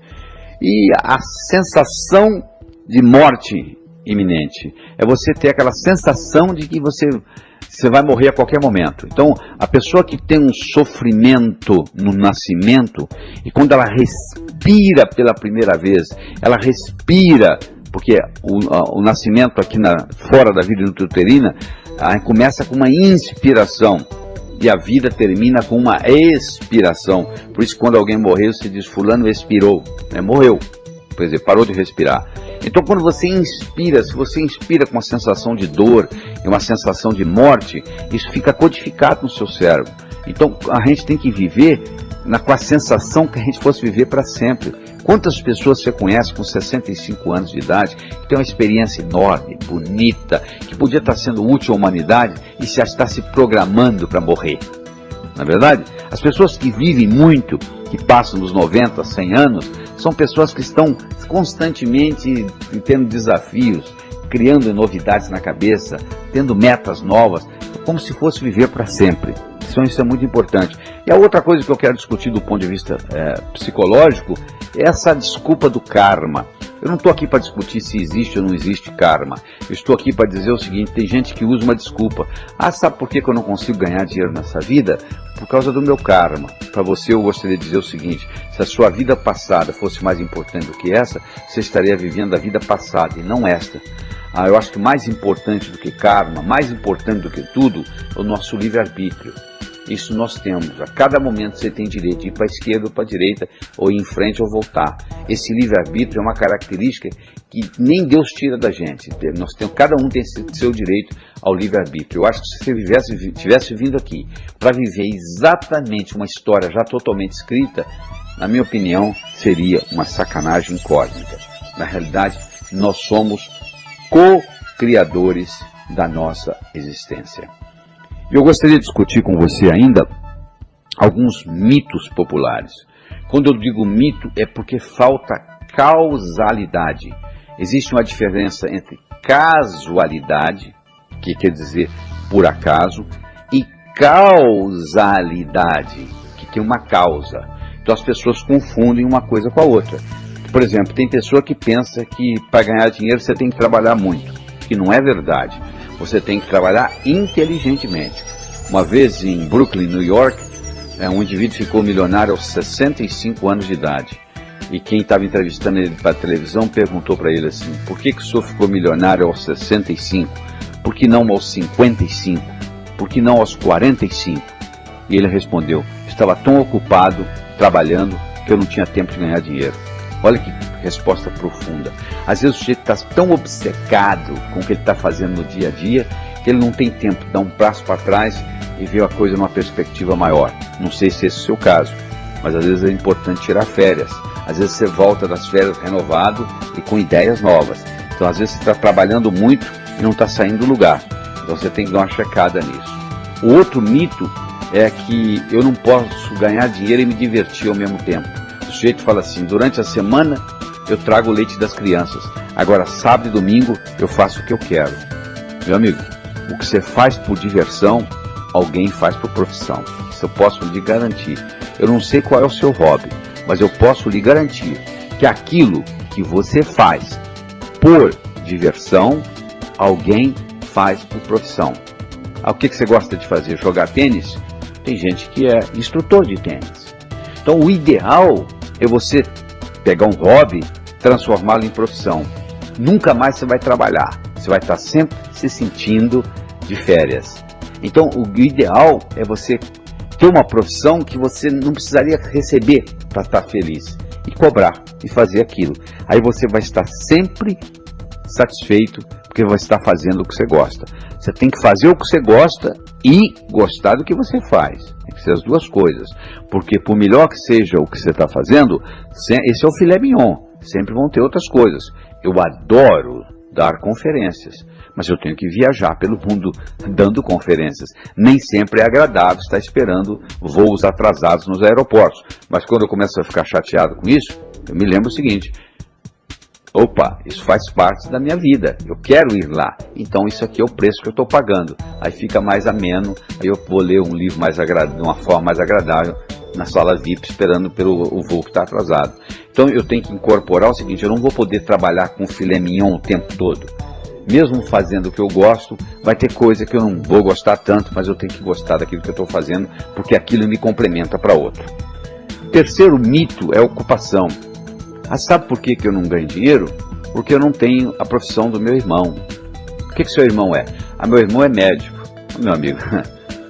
E a sensação de morte iminente é você ter aquela sensação de que você vai morrer a qualquer momento. Então, a pessoa que tem um sofrimento no nascimento, e quando ela respira pela primeira vez, ela respira, porque o nascimento aqui fora da vida intrauterina começa com uma inspiração, e a vida termina com uma expiração. Por isso, quando alguém morreu, se diz, fulano expirou, morreu, quer dizer, parou de respirar. Então, quando você inspira, se você inspira com uma sensação de dor e uma sensação de morte, isso fica codificado no seu cérebro. Então, a gente tem que viver com a sensação que a gente fosse viver para sempre. Quantas pessoas você conhece com 65 anos de idade, que tem uma experiência enorme, bonita, que podia estar sendo útil à humanidade e já está se programando para morrer? Na verdade, as pessoas que vivem muito, que passam dos 90, 100 anos, são pessoas que estão constantemente tendo desafios, criando novidades na cabeça, tendo metas novas, como se fosse viver para sempre. Isso é muito importante. E a outra coisa que eu quero discutir do ponto de vista psicológico é essa desculpa do karma. Eu não estou aqui para discutir se existe ou não existe karma. Eu estou aqui para dizer o seguinte, tem gente que usa uma desculpa. Sabe por que eu não consigo ganhar dinheiro nessa vida? Por causa do meu karma. Para você eu gostaria de dizer o seguinte, se a sua vida passada fosse mais importante do que essa, você estaria vivendo a vida passada e não esta. Eu acho que mais importante do que karma, mais importante do que tudo, é o nosso livre-arbítrio. Isso nós temos. A cada momento você tem direito de ir para a esquerda ou para a direita, ou ir em frente ou voltar. Esse livre-arbítrio é uma característica que nem Deus tira da gente. Cada um tem seu direito ao livre-arbítrio. Eu acho que se você tivesse vindo aqui para viver exatamente uma história já totalmente escrita, na minha opinião, seria uma sacanagem cósmica. Na realidade, nós somos co-criadores da nossa existência. Eu gostaria de discutir com você ainda alguns mitos populares. Quando eu digo mito, é porque falta causalidade. Existe uma diferença entre casualidade, que quer dizer por acaso, e causalidade, que tem uma causa. Então as pessoas confundem uma coisa com a outra. Por exemplo, tem pessoa que pensa que para ganhar dinheiro você tem que trabalhar muito, que não é verdade. Você tem que trabalhar inteligentemente. Uma vez em Brooklyn, New York, um indivíduo ficou milionário aos 65 anos de idade. E quem estava entrevistando ele para a televisão perguntou para ele assim, por que o senhor ficou milionário aos 65? Por que não aos 55? Por que não aos 45? E ele respondeu, estava tão ocupado trabalhando que eu não tinha tempo de ganhar dinheiro. Olha que resposta profunda. Às vezes o sujeito está tão obcecado com o que ele está fazendo no dia a dia, que ele não tem tempo de dar um passo para trás e ver a coisa numa perspectiva maior. Não sei se esse é o seu caso, mas às vezes é importante tirar férias. Às vezes você volta das férias renovado e com ideias novas. Então às vezes você está trabalhando muito e não está saindo do lugar. Então você tem que dar uma checada nisso. O outro mito é que eu não posso ganhar dinheiro e me divertir ao mesmo tempo. O sujeito fala assim: durante a semana eu trago o leite das crianças, agora sábado e domingo eu faço o que eu quero. Meu amigo, o que você faz por diversão, alguém faz por profissão. Isso eu posso lhe garantir. Eu não sei qual é o seu hobby, mas eu posso lhe garantir que aquilo que você faz por diversão, alguém faz por profissão. O que você gosta de fazer? Jogar tênis? Tem gente que é instrutor de tênis. Então o ideal é você pegar um hobby, transformá-lo em profissão. Nunca mais você vai trabalhar. Você vai estar sempre se sentindo de férias. Então o ideal é você ter uma profissão que você não precisaria receber para estar feliz. E cobrar, e fazer aquilo. Aí você vai estar sempre satisfeito, porque vai estar fazendo o que você gosta. Você tem que fazer o que você gosta e gostar do que você faz. Tem que ser as duas coisas. Porque por melhor que seja o que você está fazendo, esse é o filé mignon. Sempre vão ter outras coisas. Eu adoro dar conferências, mas eu tenho que viajar pelo mundo dando conferências. Nem sempre é agradável estar esperando voos atrasados nos aeroportos. Mas quando eu começo a ficar chateado com isso, eu me lembro o seguinte: opa, isso faz parte da minha vida, eu quero ir lá, então isso aqui é o preço que eu estou pagando. Aí fica mais ameno, aí eu vou ler um livro de uma forma mais agradável na sala VIP, esperando pelo voo que está atrasado. Então eu tenho que incorporar o seguinte: eu não vou poder trabalhar com filé mignon o tempo todo. Mesmo fazendo o que eu gosto, vai ter coisa que eu não vou gostar tanto, mas eu tenho que gostar daquilo que eu estou fazendo, porque aquilo me complementa para outro. O terceiro mito é a ocupação. Sabe por que eu não ganho dinheiro? Porque eu não tenho a profissão do meu irmão. O que seu irmão é? Meu irmão é médico. Meu amigo,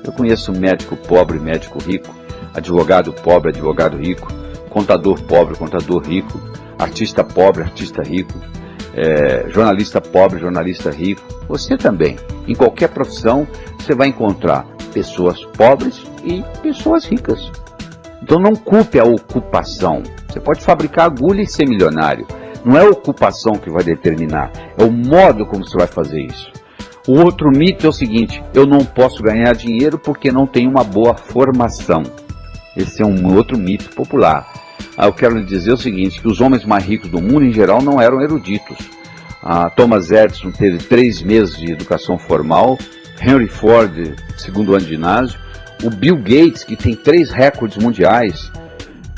eu conheço médico pobre, médico rico, advogado pobre, advogado rico, contador pobre, contador rico, artista pobre, artista rico, jornalista pobre, jornalista rico. Você também. Em qualquer profissão você vai encontrar pessoas pobres e pessoas ricas. Então não culpe a ocupação. Você pode fabricar agulha e ser milionário. Não é a ocupação que vai determinar, é o modo como você vai fazer isso. O outro mito é o seguinte: eu não posso ganhar dinheiro porque não tenho uma boa formação. Esse é um outro mito popular. Eu quero lhe dizer o seguinte, que os homens mais ricos do mundo em geral não eram eruditos. Thomas Edison teve 3 meses de educação formal, Henry Ford, 2º ano de ginásio, o Bill Gates, que tem 3 recordes mundiais,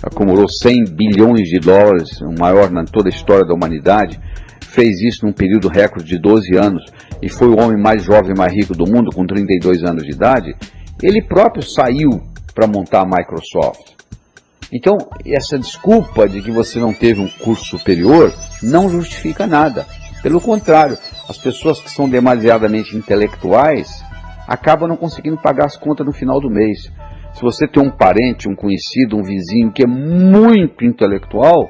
acumulou 100 bilhões de dólares, o maior na toda a história da humanidade, fez isso num período recorde de 12 anos e foi o homem mais jovem e mais rico do mundo com 32 anos de idade. Ele próprio saiu para montar a Microsoft. Então, essa desculpa de que você não teve um curso superior não justifica nada. Pelo contrário, as pessoas que são demasiadamente intelectuais acabam não conseguindo pagar as contas no final do mês. Se você tem um parente, um conhecido, um vizinho que é muito intelectual,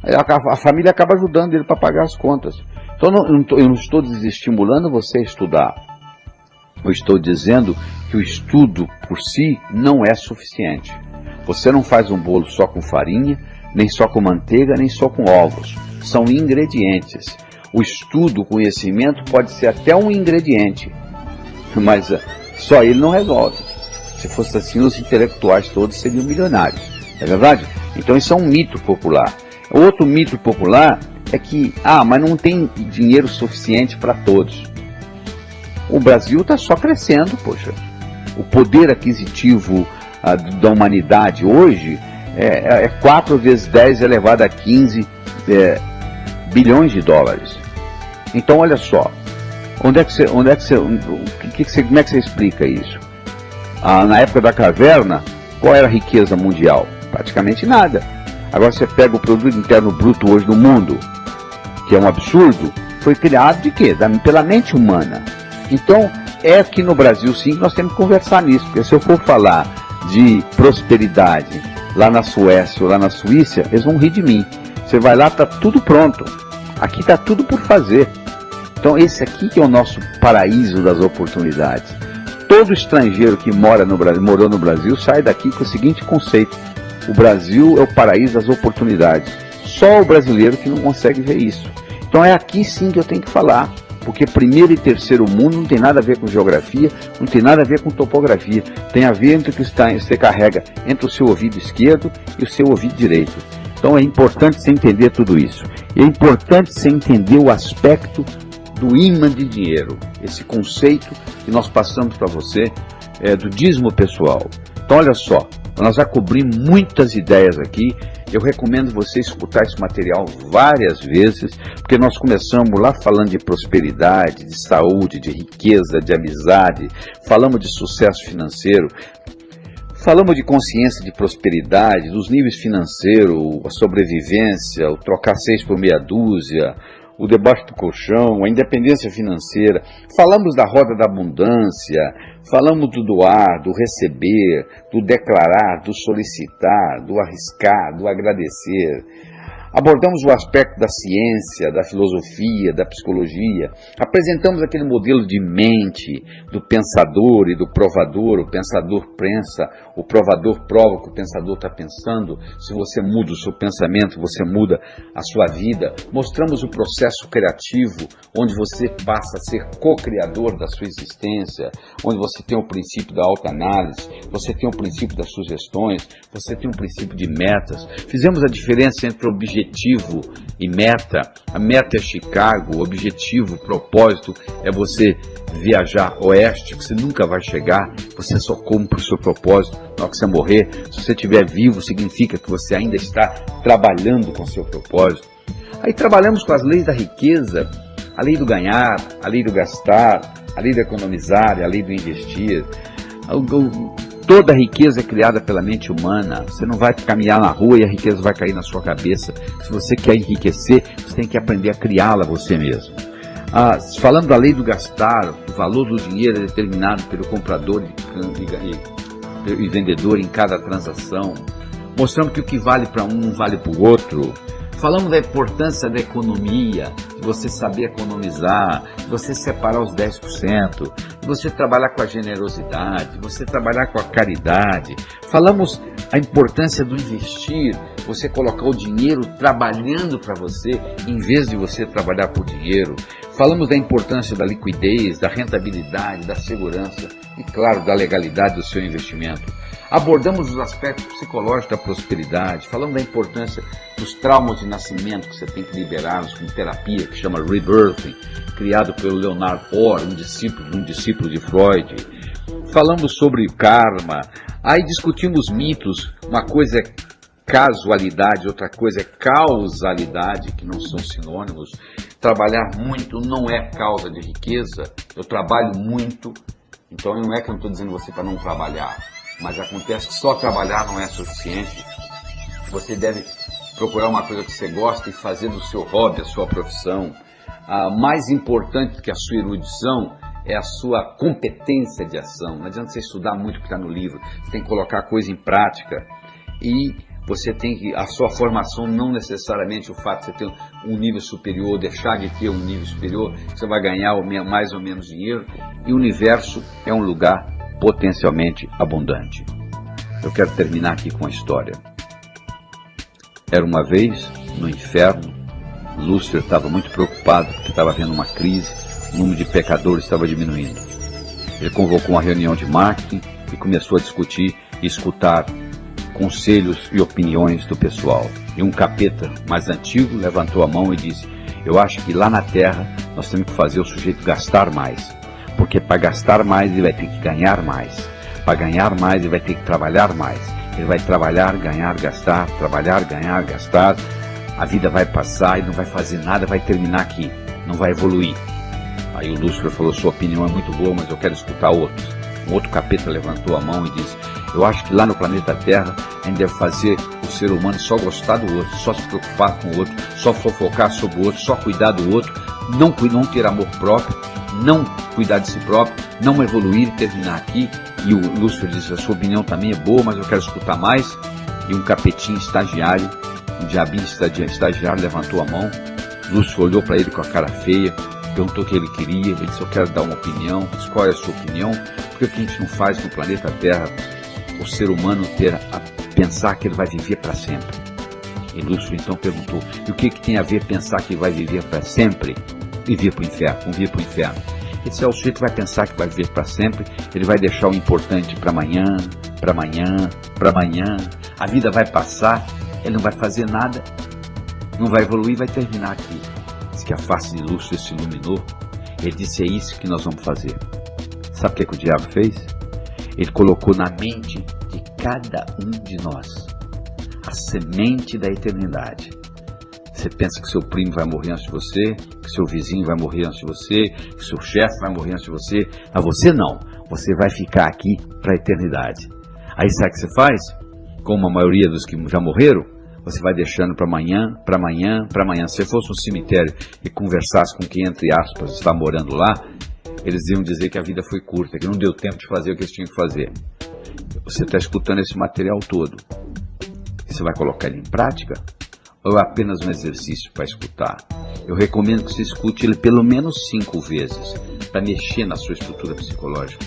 a família acaba ajudando ele para pagar as contas. Então eu não estou desestimulando você a estudar. Eu estou dizendo que o estudo por si não é suficiente. Você não faz um bolo só com farinha, nem só com manteiga, nem só com ovos. São ingredientes. O estudo, o conhecimento pode ser até um ingrediente, mas só ele não resolve. Se fosse assim, os intelectuais todos seriam milionários. É verdade? Então isso é um mito popular. O outro mito popular é que, mas não tem dinheiro suficiente para todos. O Brasil está só crescendo, poxa. O poder aquisitivo da humanidade hoje é 4 vezes 10 elevado a 15 bilhões de dólares. Então, olha só, como é que você explica isso? Na época da caverna, qual era a riqueza mundial? Praticamente nada. Agora você pega o produto interno bruto hoje do mundo, que é um absurdo, foi criado de quê? Pela mente humana. Então, é aqui no Brasil sim que nós temos que conversar nisso, porque se eu for falar de prosperidade lá na Suécia ou lá na Suíça, eles vão rir de mim. Você vai lá, está tudo pronto. Aqui está tudo por fazer. Então esse aqui que é o nosso paraíso das oportunidades. Todo estrangeiro que morou no Brasil sai daqui com o seguinte conceito: o Brasil é o paraíso das oportunidades. Só o brasileiro que não consegue ver isso. Então é aqui sim que eu tenho que falar. Porque primeiro e terceiro mundo não tem nada a ver com geografia, não tem nada a ver com topografia. Tem a ver entre o que você carrega entre o seu ouvido esquerdo e o seu ouvido direito. Então é importante você entender tudo isso. E é importante você entender o aspecto do ímã de dinheiro. Esse conceito que nós passamos para você do dízimo pessoal. Então olha só, nós já cobrimos muitas ideias aqui. Eu recomendo você escutar esse material várias vezes, porque nós começamos lá falando de prosperidade, de saúde, de riqueza, de amizade, falamos de sucesso financeiro, falamos de consciência de prosperidade, dos níveis financeiros, a sobrevivência, o trocar 6 por meia dúzia, o debaixo do colchão, a independência financeira, falamos da roda da abundância, falamos do doar, do receber, do declarar, do solicitar, do arriscar, do agradecer. Abordamos o aspecto da ciência, da filosofia, da psicologia. Apresentamos aquele modelo de mente, do pensador e do provador. O pensador pensa, o provador prova o que o pensador está pensando. Se você muda o seu pensamento, você muda a sua vida. Mostramos o processo criativo, onde você passa a ser co-criador da sua existência, onde você tem o princípio da autoanálise, você tem o princípio das sugestões, você tem o princípio de metas. Fizemos a diferença entre objetivo e meta. A meta é Chicago, o objetivo, o propósito é você viajar oeste, que você nunca vai chegar, você só cumpre o seu propósito na hora que você morrer. Se você estiver vivo, significa que você ainda está trabalhando com o seu propósito. Aí trabalhamos com as leis da riqueza, a lei do ganhar, a lei do gastar, a lei do economizar, a lei do investir. Toda a riqueza é criada pela mente humana. Você não vai caminhar na rua e a riqueza vai cair na sua cabeça. Se você quer enriquecer, você tem que aprender a criá-la você mesmo. Falando da lei do gastar, o valor do dinheiro é determinado pelo comprador e vendedor em cada transação. Mostramos que o que vale para um não vale para o outro. Falamos da importância da economia, de você saber economizar, de você separar os 10%, de você trabalhar com a generosidade, de você trabalhar com a caridade. Falamos a importância do investir, você colocar o dinheiro trabalhando para você, em vez de você trabalhar por dinheiro. Falamos da importância da liquidez, da rentabilidade, da segurança e, claro, da legalidade do seu investimento. Abordamos os aspectos psicológicos da prosperidade, falamos da importância dos traumas de nascimento que você tem que liberá-los com terapia, que chama Rebirthing, criado pelo Leonard Orr, um discípulo de Freud. Falamos sobre karma, aí discutimos mitos, uma coisa é casualidade, outra coisa é causalidade, que não são sinônimos. Trabalhar muito não é causa de riqueza, eu trabalho muito, então não é que eu não estou dizendo você para não trabalhar. Mas acontece que só trabalhar não é suficiente. Você deve procurar uma coisa que você gosta e fazer do seu hobby a sua profissão. Mais importante que a sua erudição é a sua competência de ação. Não adianta você estudar muito o que está no livro. Você tem que colocar a coisa em prática. E você tem que... A sua formação não necessariamente o fato de você ter um nível superior, deixar de ter um nível superior, você vai ganhar mais ou menos dinheiro. E o universo é um lugar potencialmente abundante. Eu quero terminar aqui com a história. Era uma vez, no inferno, Lúcifer estava muito preocupado porque estava havendo uma crise, o número de pecadores estava diminuindo. Ele convocou uma reunião de marketing e começou a discutir e escutar conselhos e opiniões do pessoal. E um capeta mais antigo levantou a mão e disse: eu acho que lá na Terra nós temos que fazer o sujeito gastar mais. Porque para gastar mais ele vai ter que ganhar mais. Para ganhar mais ele vai ter que trabalhar mais. Ele vai trabalhar, ganhar, gastar, trabalhar, ganhar, gastar. A vida vai passar e não vai fazer nada, vai terminar aqui, não vai evoluir. Aí o Lúcifer falou: sua opinião é muito boa, mas eu quero escutar outros. Um outro capeta levantou a mão e disse: eu acho que lá no planeta Terra a gente deve fazer o ser humano só gostar do outro, só se preocupar com o outro, só fofocar sobre o outro, só cuidar do outro, não ter amor próprio, não cuidar de si próprio, não evoluir e terminar aqui. E o Lúcifer disse: a sua opinião também é boa, mas eu quero escutar mais. E um capetinho estagiário, um diabinho estagiário levantou a mão. Lúcifer olhou para ele com a cara feia, perguntou o que ele queria. Ele disse: eu quero dar uma opinião. Disse: qual é a sua opinião? Porque o que a gente não faz no planeta Terra, o ser humano ter a pensar que ele vai viver para sempre. E Lúcifer então perguntou: e o que tem a ver pensar que vai viver para sempre e vir para o inferno, vão vir para o inferno. Esse é o sujeito que vai pensar que vai viver para sempre, ele vai deixar o importante para amanhã, para amanhã, para amanhã. A vida vai passar, ele não vai fazer nada, não vai evoluir, vai terminar aqui. Diz que a face de Lúcifer se iluminou, ele disse: é isso que nós vamos fazer. Sabe o que o diabo fez? Ele colocou na mente de cada um de nós a semente da eternidade. Você pensa que seu primo vai morrer antes de você, que seu vizinho vai morrer antes de você, que seu chefe vai morrer antes de você. A você não, você vai ficar aqui para a eternidade. Aí sabe o que você faz? Como a maioria dos que já morreram, você vai deixando para amanhã, para amanhã, para amanhã. Se você fosse um cemitério e conversasse com quem, entre aspas, está morando lá, eles iam dizer que a vida foi curta, que não deu tempo de fazer o que eles tinham que fazer. Você está escutando esse material todo. Você vai colocar ele em prática? Ou é apenas um exercício para escutar? Eu recomendo que você escute ele pelo menos 5 vezes, para mexer na sua estrutura psicológica.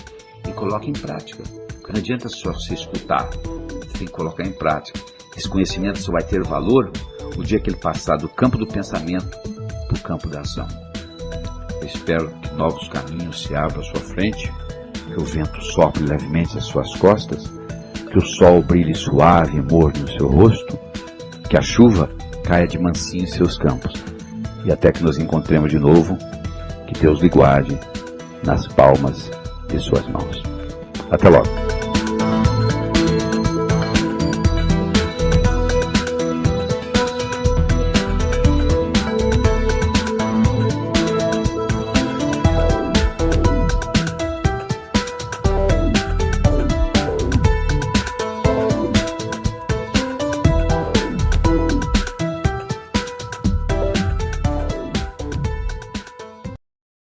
E coloque em prática. Não adianta só você escutar, você tem que colocar em prática. Esse conhecimento só vai ter valor o dia que ele passar do campo do pensamento para o campo da ação. Eu espero que novos caminhos se abram à sua frente, que o vento sopre levemente às suas costas, que o sol brilhe suave e morno no seu rosto, que a chuva caia de mansinho em seus campos. E até que nos encontremos de novo, que Deus lhe guarde nas palmas de suas mãos. Até logo.